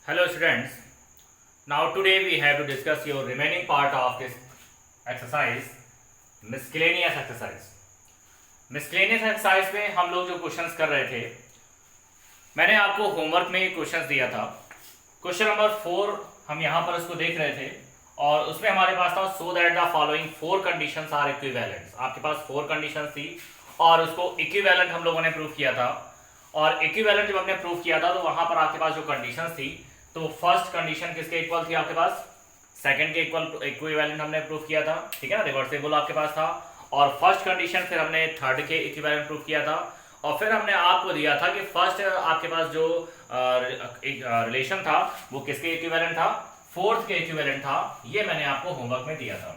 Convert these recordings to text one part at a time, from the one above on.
Hello students, now today we have to discuss your remaining part of this exercise, miscellaneous exercise. Miscellaneous exercise में हम लोग जो questions कर रहे थे, मैंने आपको होमवर्क में क्वेश्चंस दिया था. क्वेश्चन नंबर 4 हम यहाँ पर इसको देख रहे थे और उसमें हमारे पास था so that the following 4 conditions are equivalent. आपके पास 4 कंडीशंस थी और उसको इक्विवेलेंट हम लोगों ने प्रूव किया था. और इक्विवेलेंट जब हमने प्रूव किया था तो वहां पर आपके पास जो कंडीशंस थी, तो फर्स्ट कंडीशन किसके इक्वल थी आपके पास, सेकंड के इक्विवेलेंट हमने प्रूव किया था. ठीक है ना, रिवर्सिबल आपके पास था. और फर्स्ट कंडीशन फिर हमने थर्ड के इक्विवेलेंट प्रूव किया था. और फिर हमने आपको दिया था कि फर्स्ट आपके पास जो रिलेशन था वो किसके इक्विवेलेंट था, फोर्थ के इक्विवेलेंट था. ये मैंने आपको होमवर्क में दिया था.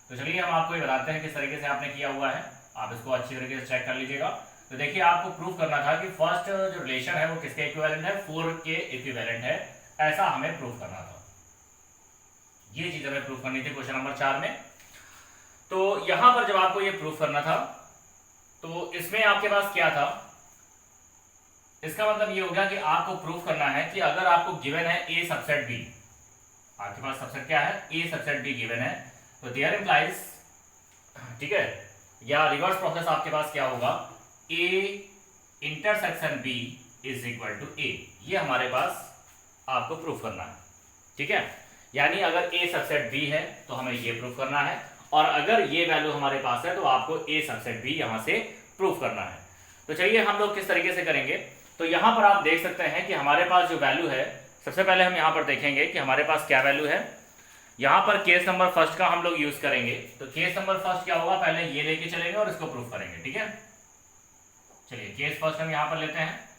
तो चलिए हम आपको ये बताते हैं किस तरीके से आपने किया हुआ है. आप इसको अच्छी तरीके से चेक कर लीजिएगा. तो देखिए, आपको प्रूव करना था कि फर्स्ट जो रिलेशन है वो किसके इक्विवेलेंट है, 4 के इक्विवेलेंट है. ऐसा हमें प्रूव करना था. ये चीज हमें प्रूव करनी थी क्वेश्चन नंबर 4 में. तो यहां पर जब आपको ये प्रूव करना था तो इसमें आपके पास क्या था, इसका मतलब ये हो गया कि आपको प्रूव करना है कि अगर आपको गिवन है ए सबसेट बी, आपके पास सबसेट क्या है, ए सबसेट बी गिवन है, तो देयर इंप्लाइज, ठीक है, या रिवर्स प्रोसेस आपके पास क्या होगा, A intersection B is equal to A. ये हमारे पास आपको प्रूफ करना है. ठीक है, यानी अगर ए सबसेट बी है तो हमें ये प्रूफ करना है, और अगर ये वैल्यू हमारे पास है तो आपको ए सबसेट बी यहां से प्रूफ करना है. तो चलिए हम लोग किस तरीके से करेंगे. तो यहां पर आप देख सकते हैं कि हमारे पास जो वैल्यू है, सबसे पहले हम यहां पर देखेंगे कि हमारे पास क्या वैल्यू है. यहां पर केस नंबर फर्स्ट का हम लोग यूज करेंगे. तो केस नंबर फर्स्ट क्या होगा, पहले ये लेके चलेंगे और इसको प्रूफ करेंगे. ठीक है, चलिए केस फर्स्ट हम यहां पर लेते हैं.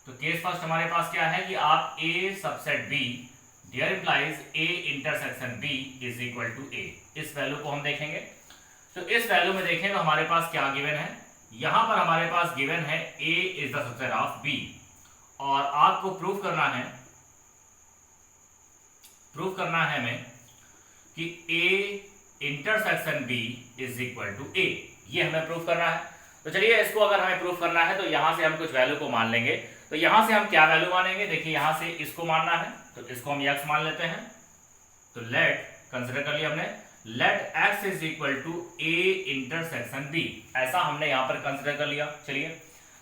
तो केस फर्स्ट हमारे पास क्या है कि आप A subset B dear implies A intersection B is equal to A, इस वैल्यू को हम देखेंगे. तो इस वैल्यू में देखें तो हमारे पास क्या गिवन है, यहां पर हमारे पास गिवन है A is the subset of B, और आपको प्रूफ करना है हमें कि A intersection B is equal to A. ये हमें प्रूफ करना है. तो चलिए इसको अगर हमें प्रूफ करना है तो यहां से हम कुछ वैल्यू को मान लेंगे. तो यहां से हम क्या वैल्यू मानेंगे, देखिए यहां से इसको मानना है तो इसको हम x मान लेते हैं. तो लेट कंसीडर कर लिया हमने, let x is equal to a intersection b, ऐसा हमने यहां पर कंसीडर कर लिया. चलिए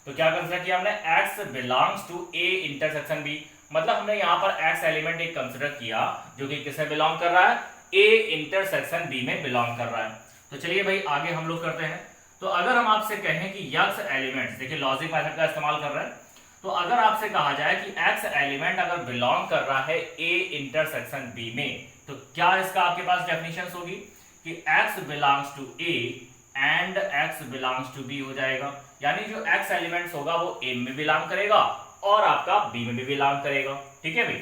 तो क्या कंसीडर किया हमने, x belongs to a intersection b, मतलब हमने यहां पर x एलिमेंट एक कंसीडर किया जो कि किसमें बिलोंग कर रहा है, a इंटरसेक्शन b में बिलोंग कर रहा है. तो चलिए भाई आगे हम लोग करते हैं. तो अगर हम आपसे कहें कि x एलिमेंट, देखिए लॉजिक मेथड का इस्तेमाल कर रहे हैं, तो अगर आपसे कहा जाए कि x एलिमेंट अगर बिलोंग कर रहा है a इंटरसेक्शन b में, तो क्या इसका आपके पास डेफिनेशन होगी कि x belongs to a and x belongs to b हो जाएगा. यानी जो x एलिमेंट्स होगा वो a में बिलोंग करेगा और आपका b में भी बिलोंग करेगा. ठीक है भाई.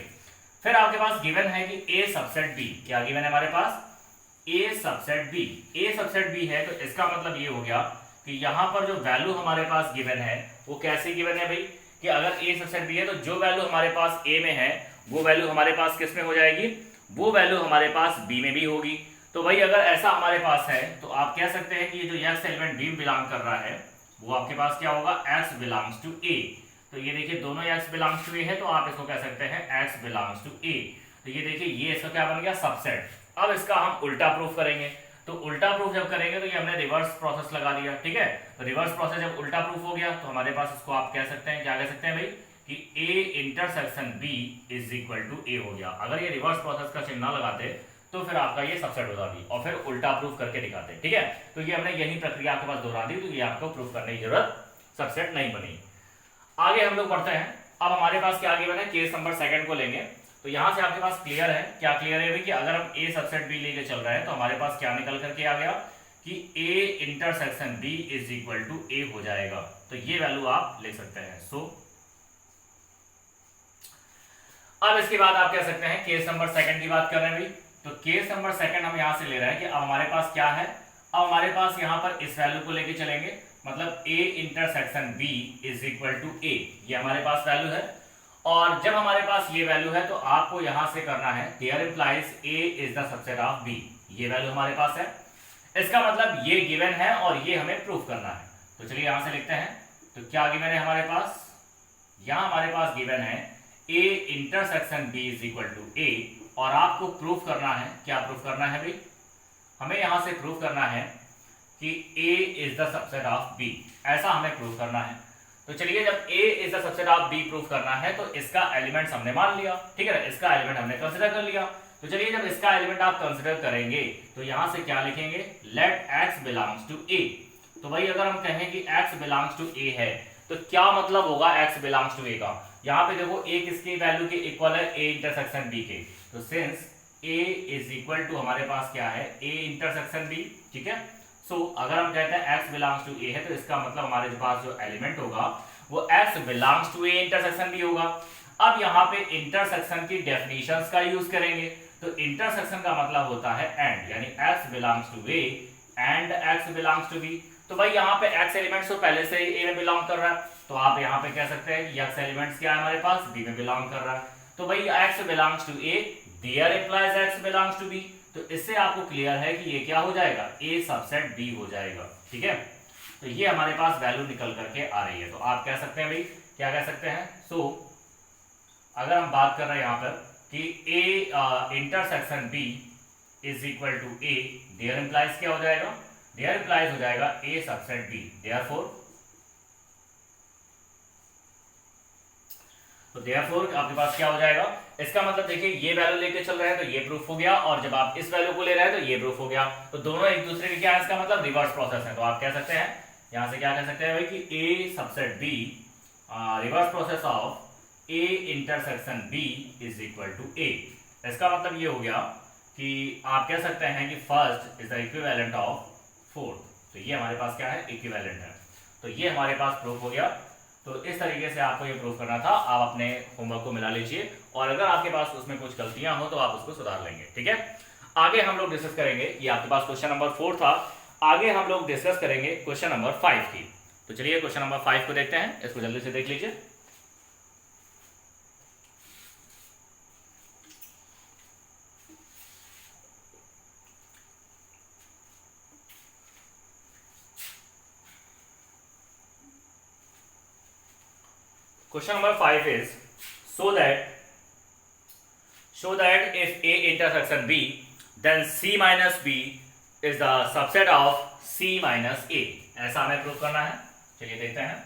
फिर आपके पास गिवन है कि a सबसेट b, क्या गिवन है हमारे पास, a subset b. a subset b है तो इसका मतलब ये हो गया कि यहां पर जो वैल्यू हमारे पास गिवन है वो कैसे गिवन है भाई, कि अगर a सबसेट b है तो जो वैल्यू हमारे पास a में है वो वैल्यू हमारे पास किस में हो जाएगी, वो वैल्यू हमारे पास b में भी होगी. तो भाई अगर ऐसा हमारे पास है तो आप कह सकते हैं कि ये जो x एलिमेंट b में बिलोंग कर रहा है वो आपके पास क्या होगा, x बिलोंग्स टू a. तो ये देखिए दोनों x बिलोंग्स टू a है तो आप इसको कह सकते हैं x बिलोंग्स टू a. तो ये देखिए ये इसका क्या बन गया, सबसेट. अब इसका हम उल्टा प्रूफ करेंगे. तो उल्टा प्रूफ जब करेंगे तो ये हमने रिवर्स प्रोसेस लगा दिया. ठीक है, तो रिवर्स प्रोसेस जब उल्टा प्रूफ हो गया तो हमारे पास इसको आप कह सकते हैं, क्या कह सकते हैं भाई, कि a intersection b is equal to a हो गया. अगर ये रिवर्स प्रोसेस का चिन्ह लगाते तो फिर आपका ये सबसेट हो जाती और फिर उल्टा प्रूफ करके दिखाते. ठीक है, तो ये हमने यही प्रक्रिया आपके पास दोहरा दी, तो ये आपको प्रूफ करने की जरूरत, सबसेट नहीं बनी. आगे हम लोग पढ़ते हैं. अब हमारे पास क्या गिवन है, केस नंबर सेकंड को लेंगे. तो यहां से आपके पास क्लियर है, क्या क्लियर है कि अगर हम a सबसेट b लेके चल रहे हैं तो हमारे पास क्या निकल करके आ गया कि a intersection b is equal to a हो जाएगा. तो ये वैल्यू आप ले सकते हैं. सो अब इसके बाद आप कह सकते हैं केस नंबर सेकंड की बात कर रहे हैं भाई. तो केस नंबर सेकंड हम यहां से ले रहे हैं कि अब हमारे पास क्या है, अब हमारे पास यहां पर इस वैल्यू को लेके चलेंगे, मतलब a intersection b is equal to a, ये हमारे पास वैल्यू है. और जब हमारे पास ये वैल्यू है तो आपको यहां से करना है there implies a is the subset of b. ये वैल्यू हमारे पास है, इसका मतलब ये गिवन है और ये हमें प्रूफ करना है. तो चलिए यहां से लिखते हैं. तो क्या गिवन है हमारे पास, यहां हमारे पास गिवन है A intersection B is equal to A, और आपको प्रूफ करना है, क्या प्रूफ करना है भाई, हमें यहां से प्रूफ करना है कि A is the subset of B, ऐसा हमें प्रूफ करना है। तो चलिए, जब A is the subset of B proof करना है तो इसका एलिमेंट हमने मान लिया, ठीक है ना, इसका एलिमेंट हमने कंसीडर कर लिया। तो चलिए, जब इसका एलिमेंट आप कंसीडर करेंगे तो यहां से क्या लिखेंगे, लेट x बिलोंग्स टू ए। तो भाई अगर हम कहें कि x बिलोंग्स टू ए है तो क्या मतलब होगा x बिलोंग्स टू ए का, यहाँ पे देखो a किसकी वैल्यू के इक्वल है, a इंटरसेक्शन b के। तो since a is equal to हमारे पास क्या है, a इंटरसेक्शन b, ठीक है। सो अगर हम कहते हैं x बिलोंग्स टू a है तो इसका मतलब हमारे पास जो एलिमेंट होगा वो x belongs to a intersection b होगा। अब यहाँ पे इंटरसेक्शन की डेफिनेशंस का यूज करेंगे। तो इंटरसेक्शन का मतलब होता है एंड, यानी x belongs to a and x belongs to b। तो भाई यहाँ पे x एलिमेंट्स तो पहले से ही a में बिलोंग कर रहा है, तो आप यहाँ पे कह सकते हैं कि x एलिमेंट्स क्या है हमारे पास, b में बिलोंग कर रहा है। तो भाई x belongs to a, there implies x belongs to b। तो इससे आपको क्लियर है कि ये क्या हो जाएगा, a सबसेट b हो जाएगा, ठीक है। तो ये हमारे पास वैल्यू निकल करके आ रही है। तो आप कह सकते हैं भाई, क्या कह सकते हैं, सो अगर हम बात कर रहे हैं यहाँ पर कि a intersection b is equal to a, there implies क्या हो जाएगा, देयर इंप्लाइज हो जाएगा a सबसेट b, देयरफॉर, तो देयरफॉर आपके पास क्या हो जाएगा, इसका मतलब देखिए ये वैल्यू लेके चल रहे हैं तो ये प्रूफ हो गया, और जब आप इस वैल्यू को ले रहे हैं तो ये प्रूफ हो गया। तो दोनों एक दूसरे के क्या है, इसका मतलब रिवर्स प्रोसेस है। तो आप कह सकते हैं, यहां से क्या कह सकते हैं भाई कि a subset b, reverse process of a intersection b is equal to a। इसका मतलब ये हो गया कि आप कह सकते हैं कि first is the equivalent of fourth. तो ये हमारे पास क्या है, इक्विवेलेंट है। तो ये हमारे पास प्रूफ हो गया। तो इस तरीके से आपको ये प्रूफ करना था। आप अपने होमवर्क को मिला लीजिए, और अगर आपके पास उसमें कुछ गलतियां हो तो आप उसको सुधार लेंगे, ठीक है। आगे हम लोग डिस्कस करेंगे, ये आपके पास क्वेश्चन नंबर 4 था, आगे हम लोग डिस्कस करेंगे क्वेश्चन नंबर 5 की। तो चलिए क्वेश्चन नंबर 5 को देखते हैं, इसको जल्दी से देख लीजिए। Question number 5 is show that if A intersection B, then C minus B is the subset of C minus A। ऐसा हमें प्रूव करना है। चलिए देखते हैं।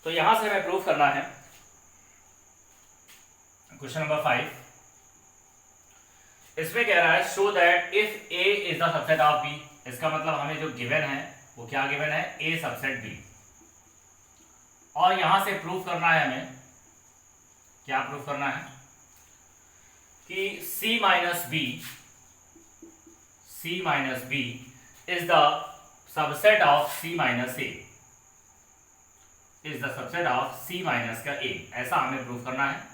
तो यहां से हमें प्रूव करना है क्वेश्चन नंबर 5, इसमें कह रहा है show that if A is the subset of B। इसका मतलब हमें जो गिवन है वो क्या गिवन है, A सबसेट B। और यहां से प्रूफ करना है हमें, क्या प्रूफ करना है कि C minus B is the subset of C minus A, is the subset of C minus का A। ऐसा हमें प्रूफ करना है।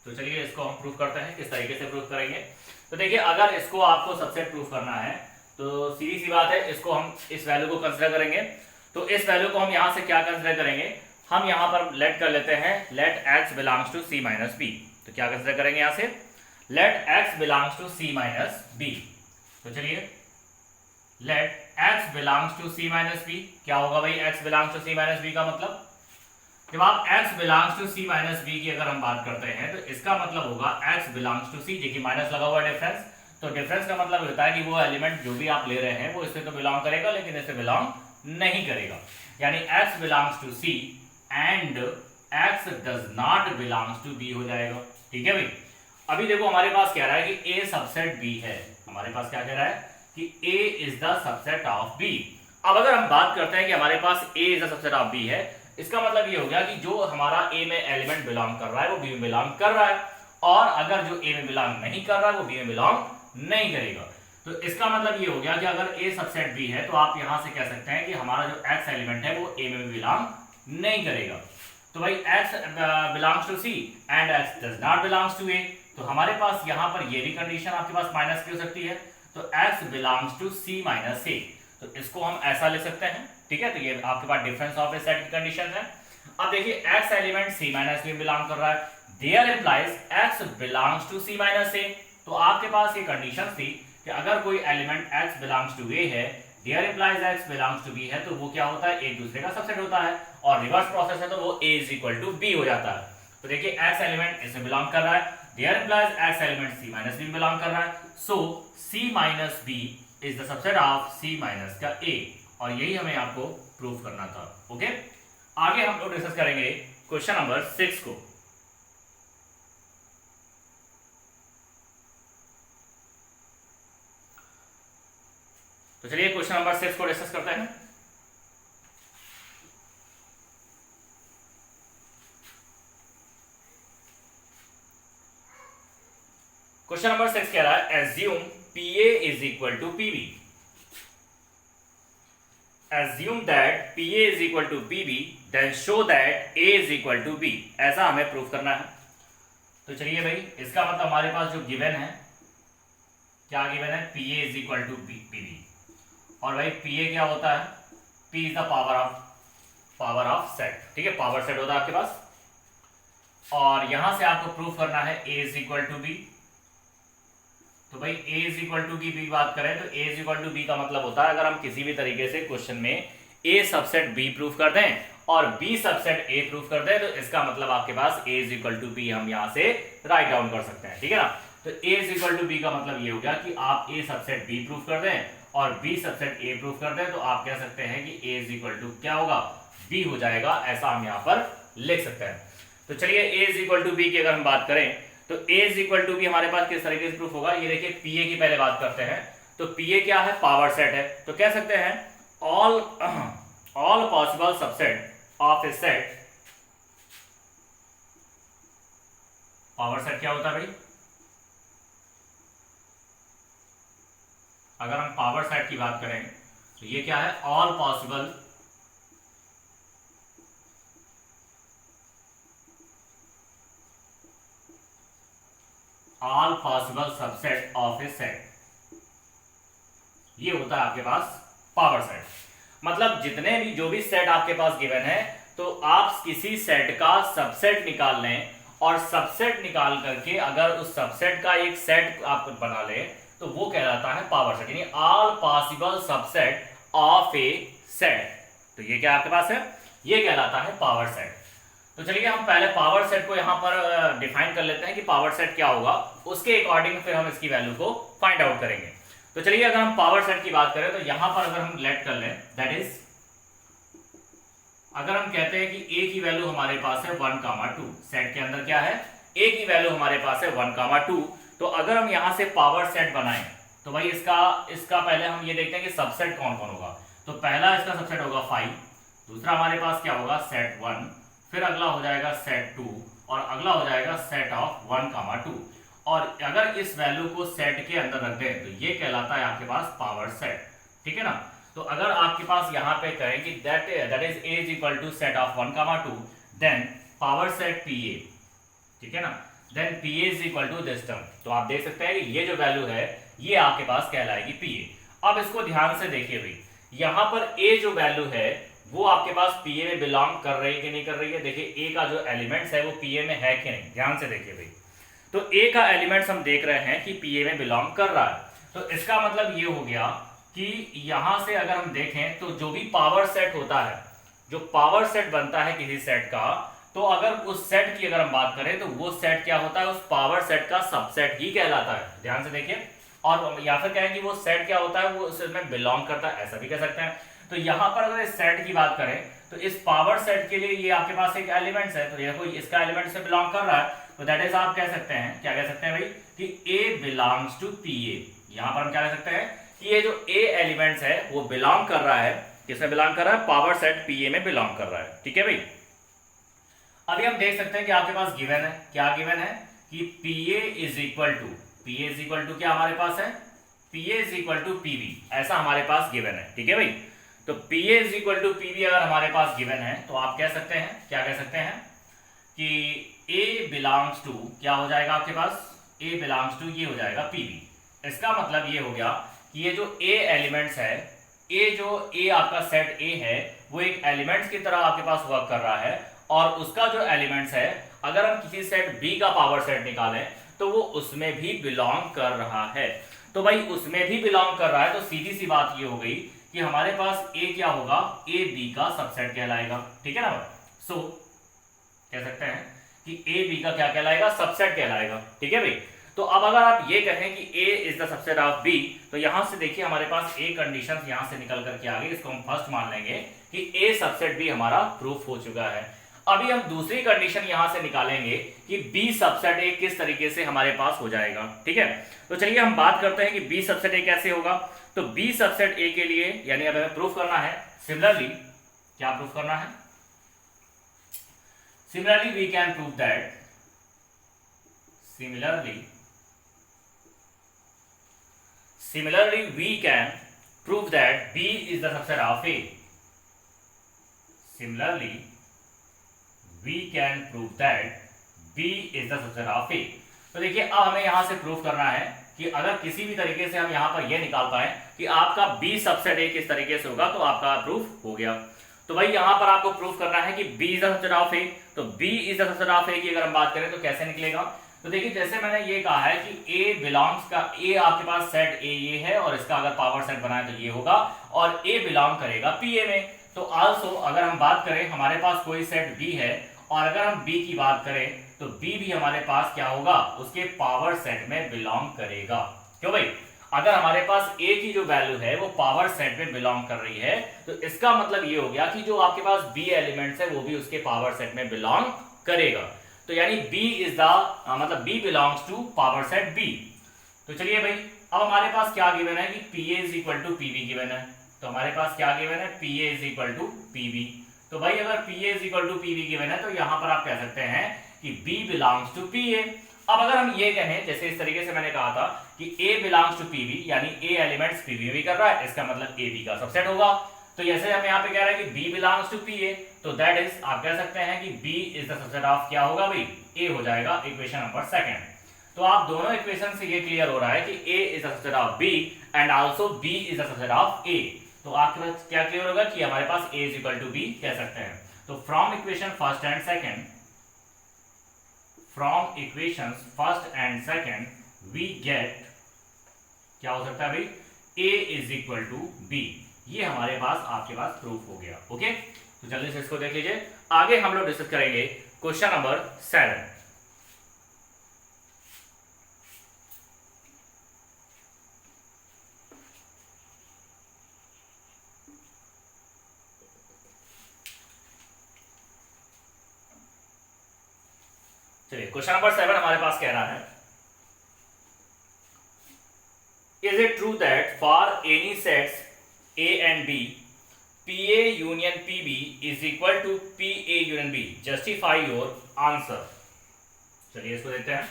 तो चलिए इसको हम प्रूफ करते हैं, किस तरीके से प्रूफ करेंगे। तो देखिए, अगर इसको आपको सबसेट प्रूफ करना है तो सीधी सी बात है, इसको हम इस वैल्यू को कंसीडर करेंगे। तो इस वैल्यू को हम यहां से क्या कंसीडर करेंगे, हम यहां पर लेट कर लेते हैं let x belongs to C minus B। तो क्या कंसीडर करेंगे यहां से, let x belongs to C minus B। तो चलिए let x belongs to C minus B, क्या होगा भाई x belongs to C minus B का मतलब, जब आप x belongs to C minus B की अगर हम बात करते हैं तो इसका मतलब होगा x बिलोंग्स टू C, देखिए माइनस लगा हुआ डिफरेंस। तो डिफरेंस का मतलब होता है कि वो एलिमेंट जो भी आप ले रहे हैं वो इससे तो बिलोंग करेगा लेकिन इससे बिलोंग नहीं करेगा, यानी x belongs to C and x does not belongs to B हो जाएगा, ठीक है भाई। अभी देखो हमारे पास कह रहा है कि A सबसेट B है, हमारे पास क्या कह रहा है कि A is the subset of B। अब अगर हम बात करते हैं कि हमारे पास A is the subset of B है, इसका मतलब ये हो गया कि जो हमारा A में एलिमेंट बिलोंग कर रहा है वो B में बिलोंग कर रहा है, और अगर जो A में बिलोंग नहीं कर रहा है वो B में बिलोंग नहीं करेगा। तो इसका मतलब ये हो गया कि अगर A सबसेट B है तो आप यहां से कह सकते हैं कि हमारा जो X एलिमेंट है वो A में बिलोंग नहीं करेगा। तो भाई X belongs to C and X does not belongs to A। तो हमारे पास यहाँ पर ये भी कंडीशन आपके पास माइनस की हो सकती है। तो X belongs to C minus A, तो इसको हम ऐसा ले सकते हैं, ठीक है। तो ये आपके पास डिफरेंस ऑफ ए सेट की कंडीशन है। अब देखिए x element C minus B belong कर रहा है, there implies x belongs to C minus A। तो आपके पास ये कंडीशन थी कि अगर कोई element x belongs to a है, there implies x belongs to b है, तो वो क्या होता है, एक दूसरे का सबसेट होता है, और रिवर्स प्रोसेस है तो वो a is equal to b हो जाता है। तो देखिए x एलिमेंट इसमें बिलोंग कर रहा है, there implies x element c minus b belong कर रहा है, so c minus b is the subset of c minus का a, और यही हमें आपको प्रूव करना था। ओके, आगे हम लोग डिस्कस करेंगे क्वेश्चन नंबर 6 को। तो चलिए क्वेश्चन नंबर 6 को डिस्कस करते हैं। क्वेश्चन नंबर 6 कह रहा है assume PA is equal to PB, assume that PA is equal to PB, then show that A is equal to B, ऐसा हमें प्रूफ करना है। तो चलिए भाई, इसका मतलब हमारे पास जो गिवन है, क्या गिवन है, PA is equal to PB, और भाई PA क्या होता है, P is the power of set, ठीक है, पावर सेट होता है आपके पास, और यहां से आपको प्रूफ करना है A is equal to B। तो भाई a इज इक्वल टू की बात करें तो a is equal to B का मतलब होता है, अगर हम किसी भी तरीके से क्वेश्चन में a सबसेट b प्रूफ कर दें और b सबसेट a प्रूफ कर दें, तो इसका मतलब आपके पास a is equal to b हम यहां से राइट डाउन कर सकते हैं, ठीक है ना। तो a is equal to b का मतलब ये हो गया कि आप a सबसेट b प्रूफ कर दें और b सबसेट a प्रूफ कर दें, तो आप कह सकते हैं कि a इज इक्वल टू क्या होगा, b हो जाएगा, ऐसा हम यहाँ पर लिख सकते हैं। तो चलिए a is equal to b की अगर हम बात करें तो a is equal to B हमारे पास किस तरीके से प्रूफ होगा, ये देखिए PA की पहले बात करते हैं। तो PA क्या है, पावर सेट है, तो कह सकते हैं all possible subset of a set, power set क्या होता है भाई, अगर हम पावर सेट की बात करें तो ये क्या है, all possible subset of a set, ये होता है आपके पास पावर सेट। मतलब जितने भी जो भी सेट आपके पास गिवन है, तो आप किसी सेट का सबसेट निकाल लें और सबसेट निकाल करके अगर उस सबसेट का एक सेट आप बना ले तो वो कहलाता है पावर सेट, यानी all possible subset of a set. तो ये क्या आपके पास है, ये कहलाता है पावर सेट। तो चलिए हम पहले पावर सेट को यहां पर डिफाइन कर लेते हैं कि पावर सेट क्या होगा, उसके अकॉर्डिंग फिर हम इसकी वैल्यू को फाइंड आउट करेंगे। तो चलिए अगर हम पावर सेट की बात करें तो यहां पर अगर हम लेट कर लें, दैट इज अगर हम कहते हैं कि a की वैल्यू हमारे पास है 1,2, सेट के अंदर क्या है, a की वैल्यू हमारे पास है 1,2, तो अगर हम यहां से पावर सेट बनाएं तो भाई इसका पहले हम ये देखते हैं कि सबसेट कौन कौन होगा। तो पहला इसका सबसेट होगा 5, दूसरा हमारे पास क्या होगा, सेट 1, फिर अगला हो जाएगा सेट 2, और अगला हो जाएगा सेट ऑफ 1,2, और अगर इस वैल्यू को सेट के अंदर रख दें तो ये कहलाता है आपके पास पावर सेट, ठीक है ना। तो अगर आपके पास यहाँ पे कहें कि that is a is equal to set of 1,2, then power set PA, ठीक है ना, then PA is equal to this term. तो आप देख सकते हैं कि ये जो वैल्यू है ये आपके पास कहलाएगी PA। अब इसको ध्यान से देखिए भाई, यहाँ पर a जो वैल्यू है वो आपके पास PA में बिलोंग कर रही है कि नहीं कर रही है। देखिए a का जो एलिमेंट्स है वो PA में है कि नहीं, ध्यान से देखिए भाई। तो a का एलिमेंट्स हम देख रहे हैं कि PA में बिलोंग कर रहा है, तो इसका मतलब ये हो गया कि यहां से अगर हम देखें तो जो भी पावर सेट होता है, जो पावर सेट बनता है किसी सेट का, तो अगर उस सेट की अगर हम बात करें तो वो सेट क्या होता है, उस पावर सेट का सबसेट ही कहलाता है। ध्यान से देखिए, और या फिर कहें कि वो सेट क्या होता है, वो उसमें बिलोंग करता है, ऐसा भी कह सकते हैं। तो यहां पर अगर इस सेट की बात करें तो इस पावर सेट के लिए ये आपके पास एक एलिमेंट्स है, तो देखो इसका एलिमेंट से बिलोंग कर रहा है, तो दैट इज आप कह सकते हैं, क्या कह सकते हैं भाई, कि A बिलोंग्स टू PA। यहां पर हम क्या कह सकते हैं कि ये जो A एलिमेंट्स है वो बिलोंग कर रहा है, किसमें बिलोंग कर रहा है, पावर सेट PA में बिलोंग कर रहा है, ठीक है भाई। अभी हम देख सकते हैं कि आपके पास गिवन है, क्या गिवन है कि PA इज इक्वल टू क्या हमारे पास है, PA is equal to PB, ऐसा हमारे पास गिवन है, ठीक है भाई। तो PA is equal to PB अगर हमारे पास गिवन है तो आप कह सकते हैं, क्या कह सकते हैं कि A बिलोंग्स टू क्या हो जाएगा आपके पास, A बिलोंग्स टू ये हो जाएगा PB। इसका मतलब ये हो गया कि ये जो A एलिमेंट्स है, A आपका सेट A है वो एक एलिमेंट्स की तरह आपके पास वर्क कर रहा है, और उसका जो एलिमेंट्स है, अगर हम किसी सेट B का पावर सेट निकालें तो वो उसमें भी बिलोंग कर रहा है। तो भाई उसमें भी बिलोंग कर रहा है, तो सीधी सी बात ये हो गई कि हमारे पास ए क्या होगा, ए बी का सबसेट कहलाएगा। ठीक है ना भाई। सो कह सकते हैं कि ए बी का क्या कहलाएगा, सबसेट कहलाएगा। ठीक है भाई। तो अब अगर आप ये कहें कि A is the subset of B, तो यहां से देखिए हमारे पास ए कंडीशन यहां से निकल करके आ गई, इसको हम फर्स्ट मान लेंगे कि ए सबसेट भी हमारा प्रूफ हो चुका है। अभी हम दूसरी कंडीशन यहां से निकालेंगे कि बी सबसेट ए किस तरीके से हमारे पास हो जाएगा। ठीक है, तो चलिए हम बात करते हैं कि बी सबसेट ए कैसे होगा। तो बी सबसेट ए के लिए यानी अब हमें प्रूफ करना है, सिमिलरली क्या प्रूफ करना है, similarly we can prove that, Similarly, we can prove that B is the subset of A. Similarly, we can prove that B is the subset of A. तो देखिए अब हमें यहां से प्रूफ करना है कि अगर किसी भी तरीके से हम यहां पर यह निकाल पाए कि आपका B सबसेट A किस तरीके से होगा, तो आपका प्रूफ हो गया। तो भाई यहां पर आपको प्रूफ करना है कि B is the subset of A। तो B is the subset of A की अगर हम बात करें तो कैसे निकलेगा, तो देखिए जैसे मैंने ये कहा है कि A बिलोंग्स का, A आपके पास सेट A ये है और इसका अगर पावर सेट बनाए तो ये होगा, और A बिलोंग करेगा PA में। तो आल्सो अगर हम बात करें हमारे पास कोई सेट B है और अगर हम B की बात करें तो B भी हमारे पास क्या होगा, उसके पावर सेट में बिलोंग करेगा। क्यों भाई, अगर हमारे पास A की जो वैल्यू है वो पावर सेट में बिलोंग कर रही है, तो इसका मतलब ये हो गया कि जो आपके पास B एलिमेंट्स है वो भी उसके पावर सेट में बिलोंग करेगा। तो यानी B इज द मतलब B belongs to power set B। तो चलिए भाई अब हमारे पास क्या गिवन है कि PA is equal to PB given है। तो हमारे पास क्या गिवन है, PA is equal to PB। तो भाई अगर PA is equal to PB given है तो यहां पर आप कह सकते हैं कि B बिलोंग्स टू PA। अब अगर हम ये कहें जैसे इस तरीके से मैंने कहा था कि A बिलोंग्स टू PB यानी A एलिमेंट्स PB भी कर रहा है, इसका मतलब AB का सबसेट होगा। तो जैसे हम यहाँ पे कह रहे हैं कि B बिलोंग्स टू PA, तो दैट इज आप कह सकते हैं कि B is the subset of क्या होगा भाई, A हो जाएगा, इक्वेशन नंबर सेकंड। तो आप दोनों इक्वेशन से ये क्लियर हो रहा है कि A is the subset of B and also B is the subset of A। तो आपके पास क्या क्लियर होगा कि हमारे पास A is equal to B कह सकते हैं। तो from equation first and second, from equations first and second we get क्या हो सकता है भाई, A is equal to B। ये हमारे पास आपके पास प्रूफ हो गया। ओके, तो जल्दी से इसको देख लीजिए। आगे हम लोग डिस्कस करेंगे क्वेश्चन नंबर 7। चलिए क्वेश्चन नंबर 7 हमारे पास कह रहा है, is it true that for any sets A and B, PA union PB is equal to PA union B? Justify your answer. चलिए इसको देखते हैं।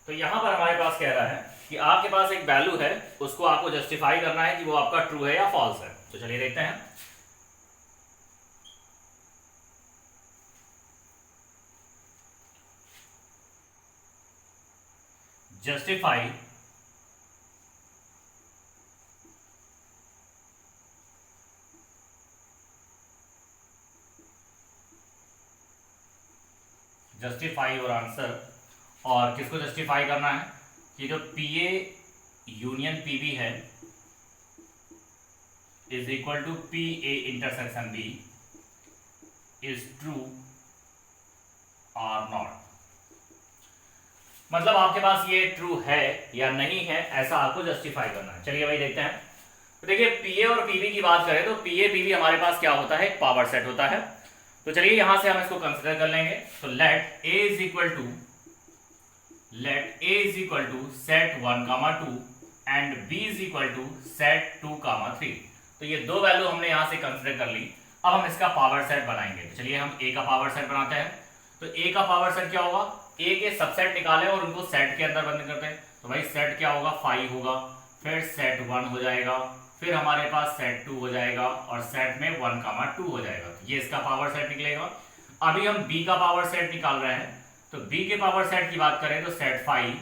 तो यहां पर हमारे पास कह रहा है कि आपके पास एक वैल्यू है, उसको आपको जस्टिफाई करना है कि वो आपका ट्रू है या फॉल्स है। तो चलिए देखते हैं। justify your answer. और किसको जस्टिफाई करना है कि जो PA यूनियन PB है is equal to PA intersection B is true और नॉट। मतलब आपके पास ये ट्रू है या नहीं है, ऐसा आपको जस्टिफाई करना है। चलिए भाई देखते हैं। तो देखिए PA और PB की बात करें तो PA PB हमारे पास क्या होता है, पावर सेट होता है। तो चलिए यहां से हम इसको कंसिडर कर लेंगे। तो let A is equal to set 1, 2 and B is equal to set 2, 3। तो ये दो वैल्यू हमने यहां से कंसिडर कर ली। अब हम इसका पावर सेट बनाएंगे। तो चलिए हम A का पावर सेट बनाते हैं। तो A का पावर सेट क्या होगा, A के सबसेट निकालें और उनको सेट के अंदर बंद करते हैं। तो भाई सेट क्या होगा, 5 होगा, फिर सेट 1 हो जाएगा, फिर हमारे पास सेट 2 हो जाएगा और सेट में 1, 2 हो जाएगा। तो ये इसका पावर सेट निकलेगा। अभी हम B का पावर सेट निकाल रहे हैं। तो B के पावर सेट की बात करें तो सेट 5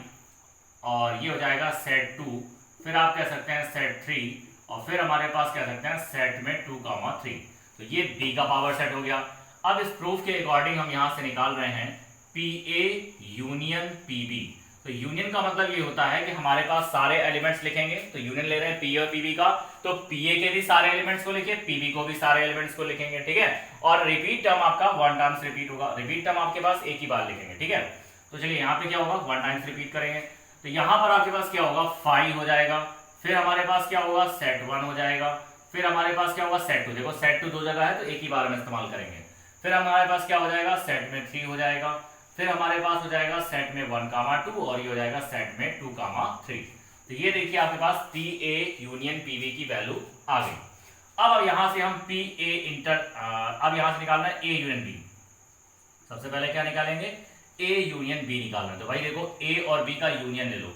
और ये हो जाएगा सेट 2, फिर आप कह सकते हैं सेट 3 और फिर हमारे पास कह सकते हैं सेट में 2, 3। तो ये बी का पावर सेट हो गया। अब इस प्रूफ के अकॉर्डिंग हम यहां से निकाल रहे हैं P A union P B. तो यूनियन का मतलब ये होता है कि हमारे पास सारे एलिमेंट्स लिखेंगे, तो यूनियन ले रहे हैं पी और पीबी का, तो पीए के भी सारे एलिमेंट्स को लिखे, पीबी को भी सारे एलिमेंट्स को लिखेंगे, ठीक है। और रिपीट टर्म आपका वन टाइम्स रिपीट होगा, रिपीट टर्म आपके पास एक ही बार लिखेंगे, ठीक है। तो चलिए यहाँ पे क्या होगा, वन टाइम्स रिपीट करेंगे, तो यहाँ पर आपके पास क्या होगा, 5 हो जाएगा। फिर हमारे पास क्या होगा, सेट 1 हो जाएगा। फिर हमारे पास क्या होगा, सेट 2, देखो सेट 2 दो जगह है तो एक ही बार में इस्तेमाल करेंगे। फिर हमारे पास क्या हो जाएगा, सेट में 3 हो जाएगा। फिर हमारे पास हो जाएगा सेट में 1, 2 और ये हो जाएगा सेट में 2, 3। तो ये देखिए आपके पास पी ए यूनियन पीबी की वैल्यू आ गई। अब यहां से हम पी ए इंटर अब यहां से निकालना है ए यूनियन बी। सबसे पहले क्या निकालेंगे, ए यूनियन बी निकालना है। तो भाई देखो ए और बी का यूनियन ले लो।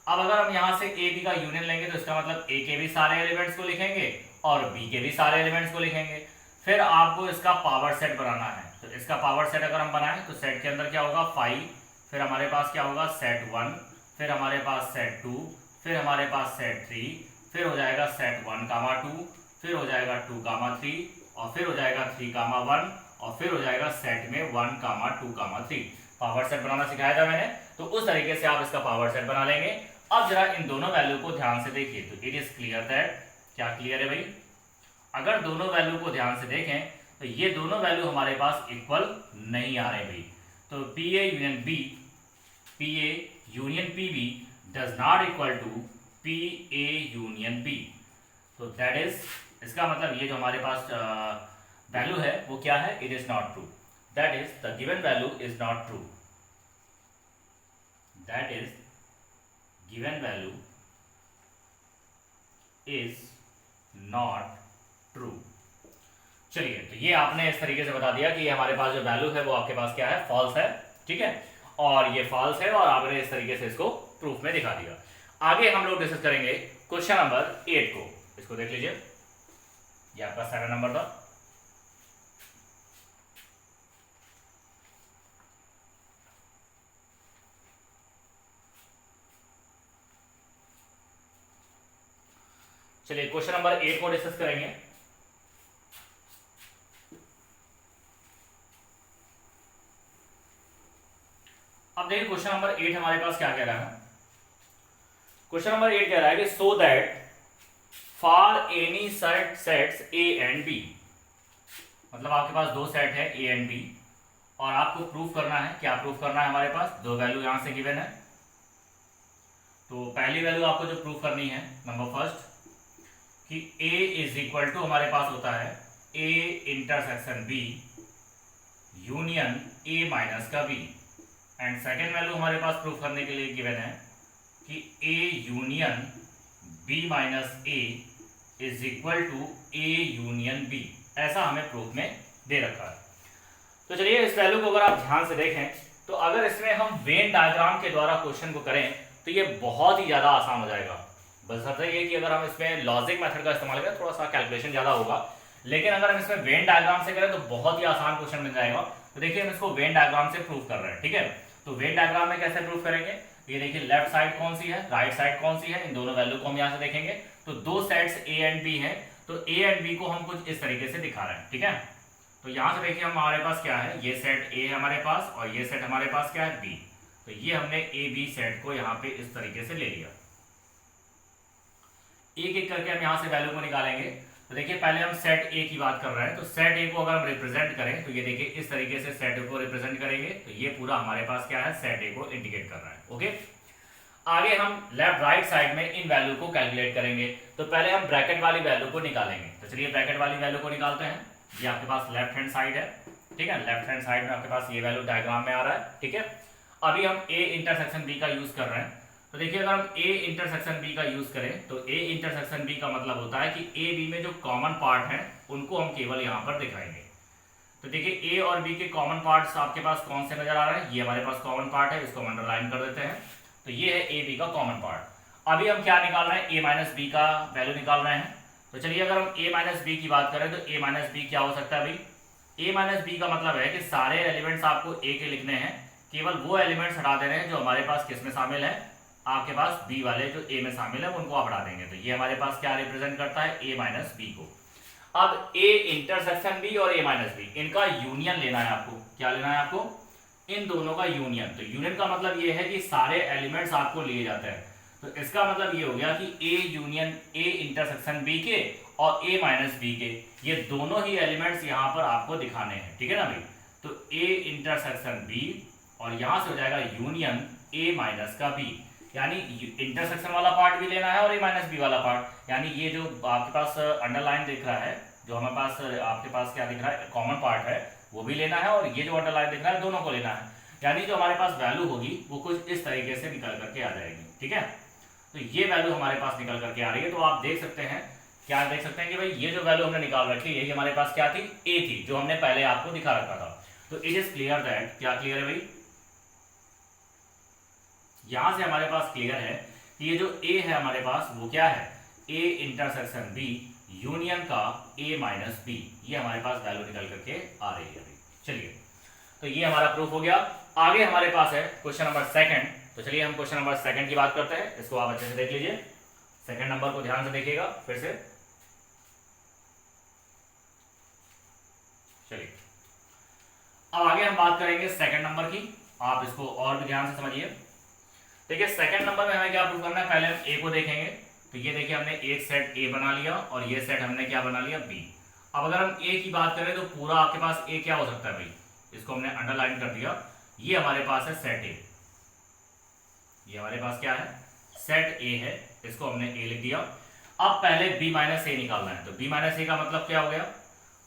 अब अगर हम यहां से ए बी का यूनियन लेंगे तो इसका मतलब ए के भी सारे एलिमेंट्स को लिखेंगे और बी के भी सारे एलिमेंट्स को लिखेंगे। फिर आपको इसका पावर सेट बनाना है, तो इसका पावर सेट अगर हम बनाएं तो सेट के अंदर क्या होगा, 5। फिर हमारे पास क्या होगा, सेट 1। फिर हमारे पास सेट 2। फिर हमारे पास सेट 3। फिर हो जाएगा सेट 1, 2। फिर हो जाएगा 2, 3 और फिर हो जाएगा 3, 1 और फिर हो जाएगा सेट में 1, 2, 3। पावर सेट बनाना सिखाया था मैंने, तो उस तरीके से आप इसका पावर सेट बना लेंगे। अब जरा इन दोनों वैल्यू को ध्यान से देखिए, तो इट इज क्लियर दैट, क्या क्लियर है भाई, अगर दोनों वैल्यू को ध्यान से देखें तो ये दोनों वैल्यू हमारे पास इक्वल नहीं आ रहे भाई। तो P A union B, P A union P B does not equal to P A union B. तो दैट इज, इसका मतलब ये जो हमारे पास वैल्यू है वो क्या है, it is not true. That is the given value is not true. That is given value is not true. चलिए, तो ये आपने इस तरीके से बता दिया कि ये हमारे पास जो वैल्यू है वो आपके पास क्या है, फॉल्स है, ठीक है। और ये फॉल्स है और आपने इस तरीके से इसको प्रूफ में दिखा दिया। आगे हम लोग डिस्कस करेंगे क्वेश्चन नंबर 8 को। इसको देख लीजिए, ये आपका 7 नंबर था। चलिए क्वेश्चन नंबर 8 को डिस्कस करेंगे। अब देखिए क्वेश्चन नंबर 8 हमारे पास क्या कह रहा है। क्वेश्चन नंबर 8 कह रहा है कि so that for any sets A and B, मतलब आपके पास दो सेट है ए एंड बी और आपको प्रूफ करना है, क्या प्रूफ करना है, हमारे पास दो वैल्यू यहां से गिवन है। तो पहली वैल्यू आपको जो प्रूफ करनी है, नंबर फर्स्ट, कि a इज इक्वल टू हमारे पास होता है a intersection b union a minus का b। एंड सेकेंड वैल्यू हमारे पास प्रूफ करने के लिए गिवन है कि a union b minus a is equal to a union b। ऐसा हमें प्रूफ में दे रखा है। तो चलिए इस वैल्यू को अगर आप ध्यान से देखें तो अगर इसमें हम वेन डायग्राम के द्वारा क्वेश्चन को करें तो ये बहुत ही ज्यादा आसान हो जाएगा। बस ये कि अगर हम इसमें लॉजिक मेथड का इस्तेमाल करें थोड़ा सा कैलकुलेशन ज्यादा होगा, लेकिन अगर हम इसमें वेन डायग्राम से करें तो बहुत ही आसान क्वेश्चन मिल जाएगा। तो देखिए हम इसको वेन डायग्राम से प्रूव कर रहे हैं, ठीक है। तो वेन डायग्राम में कैसे प्रूव करेंगे, ये देखिए लेफ्ट साइड कौन सी है, राइट साइड कौन सी है, इन दोनों वैल्यू को हम यहाँ से देखेंगे। तो दो सेट्स ए एंड बी हैं, तो ए एंड बी को हम कुछ इस तरीके से दिखा रहे हैं, ठीक है। तो यहाँ से देखिए हमारे पास क्या है, ये सेट ए है हमारे पास और ये सेट हमारे पास क्या है, बी। तो ये हमने ए बी सेट को यहाँ पे इस तरीके से ले लिया। एक एक करके हम यहाँ से वैल्यू को निकालेंगे। तो देखिए पहले हम सेट ए की बात कर रहे हैं, तो सेट ए को अगर हम रिप्रेजेंट करें तो ये देखिए इस तरीके से सेट ए को रिप्रेजेंट करेंगे। तो ये पूरा हमारे पास क्या है, सेट ए को इंडिकेट कर रहा है, ओके। आगे हम लेफ्ट राइट साइड में इन वैल्यू को कैलकुलेट करेंगे। तो पहले हम ब्रैकेट वाली वैल्यू को निकालेंगे। तो चलिए ब्रैकेट वाली वैल्यू को निकालते हैं। ये आपके पास लेफ्ट हैंड साइड है, ठीक है। लेफ्ट हैंड साइड में आपके पास ये वैल्यू डायग्राम में आ रहा है, ठीक है। अभी हम ए इंटरसेक्शन बी का यूज कर रहे हैं। तो देखिए अगर हम ए इंटरसेक्शन बी का यूज करें तो ए इंटरसेक्शन बी का मतलब होता है कि ए बी में जो कॉमन पार्ट हैं उनको हम केवल यहाँ पर दिखाएंगे। तो देखिए ए और बी के कॉमन पार्ट्स आपके पास कौन से नजर आ रहे हैं, ये हमारे पास कॉमन पार्ट है, इसको हम अंडरलाइन कर देते हैं। तो ये है ए बी का कॉमन पार्ट। अभी हम क्या निकाल रहे हैं, ए माइनस बी का वैल्यू निकाल रहे हैं। तो चलिए अगर हम ए माइनस बी की बात करें तो ए माइनस बी क्या हो सकता है भाई, ए माइनस बी का मतलब है कि सारे एलिमेंट्स आपको ए के लिखने हैं, केवल वो एलिमेंट्स हटा देने हैं जो हमारे पास किस में शामिल है, आपके पास बी वाले जो ए में शामिल है उनको आप हटा देंगे। तो ये हमारे पास क्या रिप्रेजेंट करता है, ए माइनस बी को। अब ए इंटरसेक्शन बी और ए माइनस बी, इनका यूनियन लेना है आपको। क्या लेना है आपको? इन दोनों का यूनियन। तो यूनियन का मतलब ये है कि सारे एलिमेंट्स आपको लिए जाते हैं। तो इसका मतलब ये हो गया कि A union A intersection B के और ए माइनस बी के, ये दोनों ही एलिमेंट्स यहाँ पर आपको दिखाने हैं, ठीक है ना भाई। तो ए इंटरसेक्शन बी और यहां से हो जाएगा यूनियन ए माइनस का बी, यानी इंटरसेक्शन वाला पार्ट भी लेना है और ए माइनस बी वाला पार्ट। यानी ये जो आपके पास अंडरलाइन दिख रहा है, जो हमारे पास आपके पास क्या दिख रहा है, कॉमन पार्ट है, वो भी लेना है, और ये जो अंडरलाइन दिख रहा है दोनों को लेना है। यानी जो हमारे पास वैल्यू होगी वो कुछ इस तरीके से निकल करके आ जाएगी, ठीक है। तो ये वैल्यू हमारे पास निकल करके आ रही है। तो आप देख सकते हैं, क्या देख सकते हैं कि भाई ये जो वैल्यू हमने निकाल रखी है, ये हमारे पास क्या थी, ए थी, जो हमने पहले आपको दिखा रखा था। तो इट इज क्लियर दैट, क्या क्लियर है भाई, यहां से हमारे पास क्लियर है कि ये जो ए है हमारे पास वो क्या है, ए इंटरसेक्शन बी यूनियन का ए माइनस बी, ये हमारे पास वैल्यू निकल करके आ रही है। चलिए, तो ये हमारा प्रूफ हो गया। आगे हमारे पास है क्वेश्चन नंबर सेकंड। तो चलिए हम क्वेश्चन नंबर सेकंड की बात करते हैं। इसको आप अच्छे से देख लीजिए, सेकंड नंबर को ध्यान से देखिएगा फिर से। चलिए, अब आगे हम बात करेंगे सेकंड नंबर की। आप इसको और भी ध्यान से समझिए। देखिए, सेकंड नंबर में हमें क्या प्रूव करना है, पहले हम ए को देखेंगे। तो ये देखिए, हमने एक सेट ए बना लिया और ये सेट हमने क्या बना लिया, बी। अब अगर हम ए की बात करें तो पूरा आपके पास ए क्या हो सकता है भाई, इसको हमने अंडरलाइन कर दिया। ये हमारे पास है सेट ए, ये हमारे पास क्या है, सेट ए है, इसको हमने ए लिख दिया। अब पहले बी माइनस ए निकालना है। तो बी माइनस ए का मतलब क्या हो गया,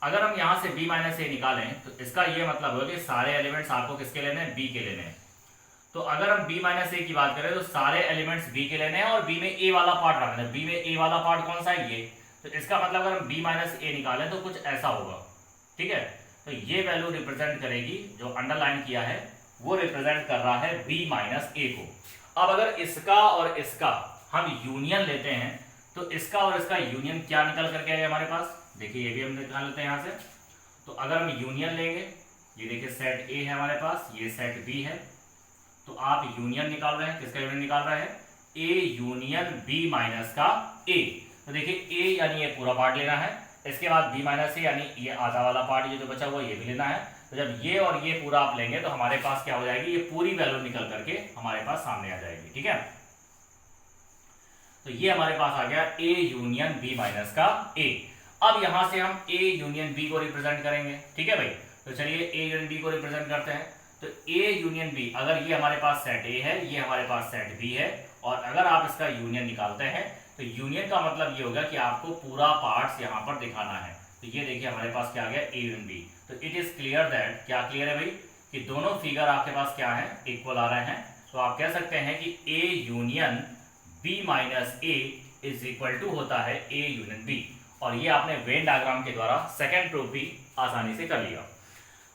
अगर हम यहां से बी माइनस ए निकालें तो इसका ये मतलब होगा कि सारे एलिमेंट्स आपको किसके लेने हैं, बी के लेने हैं। तो अगर हम b माइनस ए की बात करें तो सारे एलिमेंट्स b के लेने हैं और b में a वाला पार्ट रखना है। b में a वाला पार्ट कौन सा है, ये। तो इसका मतलब अगर हम b माइनस ए निकालें तो कुछ ऐसा होगा, ठीक है। तो ये वैल्यू रिप्रेजेंट करेगी, जो अंडरलाइन किया है वो रिप्रेजेंट कर रहा है b माइनस ए को। अब अगर इसका और इसका हम यूनियन लेते हैं तो इसका और इसका यूनियन क्या निकल करके आएगा हमारे पास, देखिए ये भी हम निकाल लेते हैं यहाँ से। तो अगर हम यूनियन लेंगे, ये देखिए सेट ए है हमारे पास, ये सेट बी है। तो आप यूनियन निकाल रहे हैं, किसका यूनियन निकाल रहे हैं, ए यूनियन बी माइनस का ए। तो देखिए ए यानी ये पूरा पार्ट लेना है, इसके बाद बी माइनस ए यानी ये आधा वाला पार्ट, ये जो बचा हुआ ये भी लेना है। तो जब ये और ये पूरा आप लेंगे तो हमारे पास क्या हो जाएगी, ये पूरी वैल्यू निकल करके हमारे पास सामने आ जाएगी, ठीक है। तो ये हमारे पास आ गया ए यूनियन बी माइनस का ए। अब यहां से हम ए यूनियन बी को रिप्रेजेंट करेंगे, ठीक है भाई। तो चलिए ए यूनियन बी को रिप्रेजेंट करते हैं। तो ए यूनियन बी, अगर ये हमारे पास सेट ए है, ये हमारे पास सेट बी है, और अगर आप इसका यूनियन निकालते हैं तो यूनियन का मतलब ये होगा कि आपको पूरा पार्ट्स यहाँ पर दिखाना है। तो ये देखिए हमारे पास क्या आ गया, ए यूनियन बी। तो इट इज क्लियर दैट, क्या क्लियर है भाई, कि दोनों फिगर आपके पास क्या है, इक्वल आ रहे हैं। तो आप कह सकते हैं कि A union B minus A is equal to होता है ए यूनियन बी। और ये आपने वेन डायग्राम के द्वारा सेकेंड प्रूफ भी आसानी से कर लिया।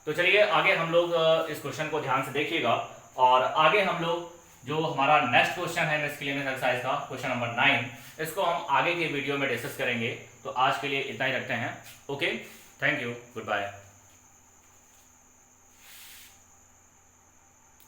तो चलिए आगे हम लोग इस क्वेश्चन को ध्यान से देखिएगा, और आगे हम लोग जो हमारा नेक्स्ट क्वेश्चन है मिससेलेनियस एक्सरसाइज का, क्वेश्चन नंबर 9, इसको हम आगे के वीडियो में डिस्कस करेंगे। तो आज के लिए इतना ही रखते हैं। Okay, thank you, good bye.